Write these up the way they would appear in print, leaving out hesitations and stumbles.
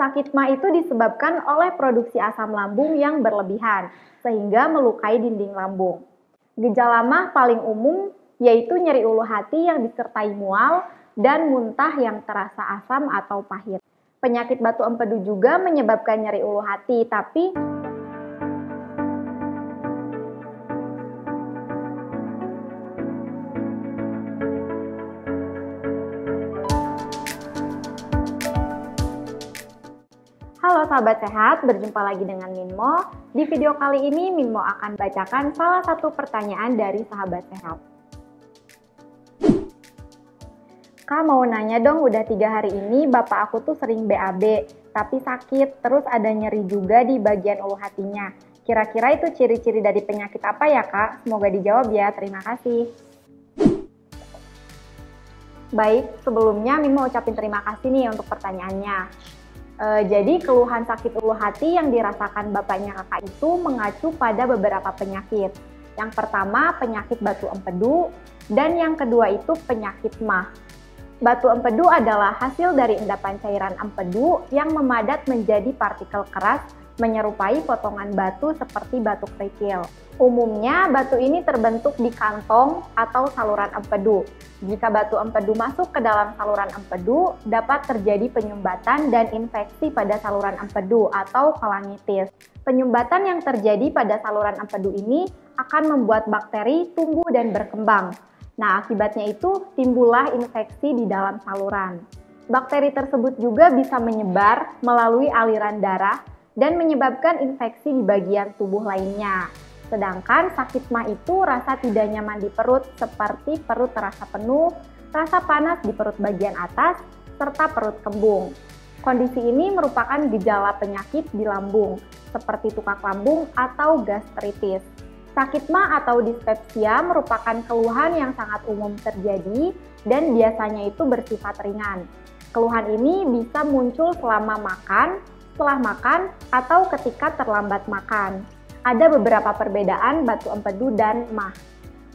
Sakit MA itu disebabkan oleh produksi asam lambung yang berlebihan, sehingga melukai dinding lambung. Gejala MA paling umum yaitu nyeri ulu hati yang disertai mual dan muntah yang terasa asam atau pahit. Penyakit batu empedu juga menyebabkan nyeri ulu hati, tapi halo sahabat sehat, berjumpa lagi dengan Minmo. Di video kali ini Minmo akan bacakan salah satu pertanyaan dari sahabat sehat. Kak, mau nanya dong, udah 3 hari ini bapak aku tuh sering BAB, tapi sakit, terus ada nyeri juga di bagian ulu hatinya. Kira-kira itu ciri-ciri dari penyakit apa ya Kak? Semoga dijawab ya, terima kasih. Baik, sebelumnya Minmo ucapin terima kasih nih untuk pertanyaannya. Jadi keluhan sakit ulu hati yang dirasakan bapaknya kakak itu mengacu pada beberapa penyakit. Yang pertama penyakit batu empedu, dan yang kedua itu penyakit MA. Batu empedu adalah hasil dari endapan cairan empedu yang memadat menjadi partikel keras menyerupai potongan batu seperti batu kerikil. Umumnya batu ini terbentuk di kantong atau saluran empedu. Jika batu empedu masuk ke dalam saluran empedu, dapat terjadi penyumbatan dan infeksi pada saluran empedu atau kolangitis. Penyumbatan yang terjadi pada saluran empedu ini akan membuat bakteri tumbuh dan berkembang. Nah, akibatnya itu timbullah infeksi di dalam saluran. Bakteri tersebut juga bisa menyebar melalui aliran darah dan menyebabkan infeksi di bagian tubuh lainnya. Sedangkan sakit MA itu rasa tidak nyaman di perut seperti perut terasa penuh, rasa panas di perut bagian atas, serta perut kembung. Kondisi ini merupakan gejala penyakit di lambung, seperti tukak lambung atau gastritis. Sakit MA atau dispepsia merupakan keluhan yang sangat umum terjadi dan biasanya itu bersifat ringan. Keluhan ini bisa muncul selama makan, setelah makan, atau ketika terlambat makan. Ada beberapa perbedaan batu empedu dan MA.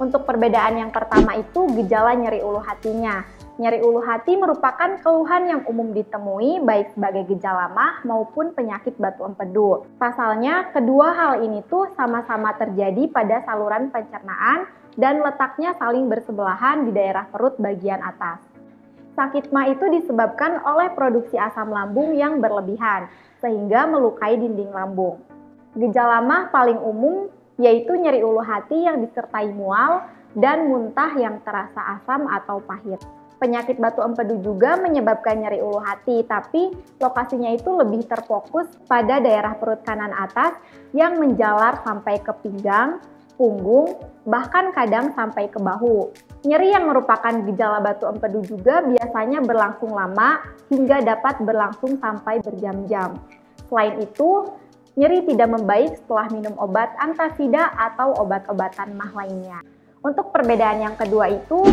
Untuk perbedaan yang pertama itu gejala nyeri ulu hatinya. Nyeri ulu hati merupakan keluhan yang umum ditemui baik sebagai gejala MA maupun penyakit batu empedu. Pasalnya, kedua hal ini tuh sama-sama terjadi pada saluran pencernaan dan letaknya saling bersebelahan di daerah perut bagian atas. Sakit MA itu disebabkan oleh produksi asam lambung yang berlebihan, sehingga melukai dinding lambung. Gejala MA paling umum yaitu nyeri ulu hati yang disertai mual dan muntah yang terasa asam atau pahit. Penyakit batu empedu juga menyebabkan nyeri ulu hati, tapi lokasinya itu lebih terfokus pada daerah perut kanan atas yang menjalar sampai ke pinggang, punggung, bahkan kadang sampai ke bahu. Nyeri yang merupakan gejala batu empedu juga biasanya berlangsung lama hingga dapat berlangsung sampai berjam-jam. Selain itu, nyeri tidak membaik setelah minum obat antasida atau obat-obatan MA lainnya. Untuk perbedaan yang kedua itu,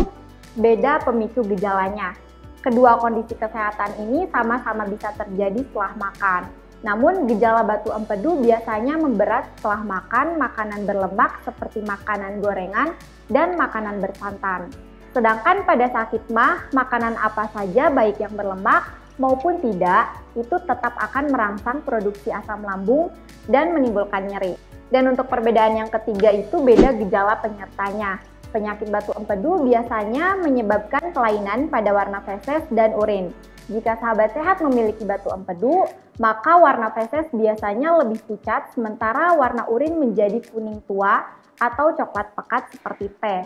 beda pemicu gejalanya. Kedua kondisi kesehatan ini sama-sama bisa terjadi setelah makan. Namun gejala batu empedu biasanya memberat setelah makan makanan berlemak seperti makanan gorengan dan makanan bersantan. Sedangkan pada sakit MA, makanan apa saja baik yang berlemak maupun tidak, itu tetap akan merangsang produksi asam lambung dan menimbulkan nyeri. Dan untuk perbedaan yang ketiga itu beda gejala penyertanya. Penyakit batu empedu biasanya menyebabkan kelainan pada warna feses dan urin. Jika sahabat sehat memiliki batu empedu, maka warna feses biasanya lebih pucat, sementara warna urin menjadi kuning tua atau coklat pekat seperti teh.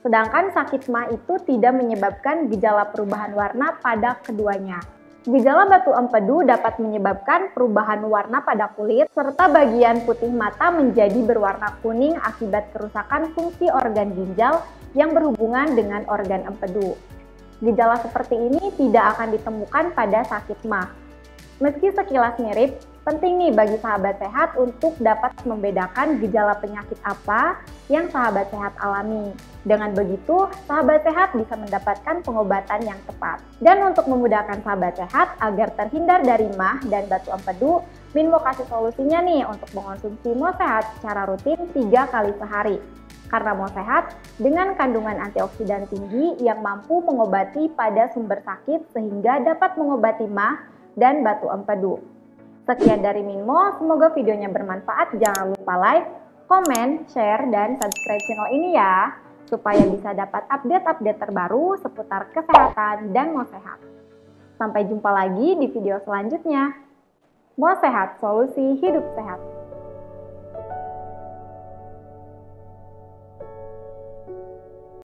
Sedangkan sakit MA itu tidak menyebabkan gejala perubahan warna pada keduanya. Gejala batu empedu dapat menyebabkan perubahan warna pada kulit, serta bagian putih mata menjadi berwarna kuning akibat kerusakan fungsi organ ginjal yang berhubungan dengan organ empedu. Gejala seperti ini tidak akan ditemukan pada sakit MA. Meski sekilas mirip, penting nih bagi sahabat sehat untuk dapat membedakan gejala penyakit apa yang sahabat sehat alami. Dengan begitu, sahabat sehat bisa mendapatkan pengobatan yang tepat. Dan untuk memudahkan sahabat sehat agar terhindar dari MA dan batu empedu, Minmo kasih solusinya nih untuk mengonsumsi Mo Sehat secara rutin 3 kali sehari. Karena Mo Sehat dengan kandungan antioksidan tinggi yang mampu mengobati pada sumber sakit sehingga dapat mengobati MA, dan batu empedu. Sekian dari Minmo, semoga videonya bermanfaat. Jangan lupa like, komen, share, dan subscribe channel ini ya, supaya bisa dapat update-update terbaru seputar kesehatan dan mau sehat. Sampai jumpa lagi di video selanjutnya. Mau sehat, solusi hidup sehat.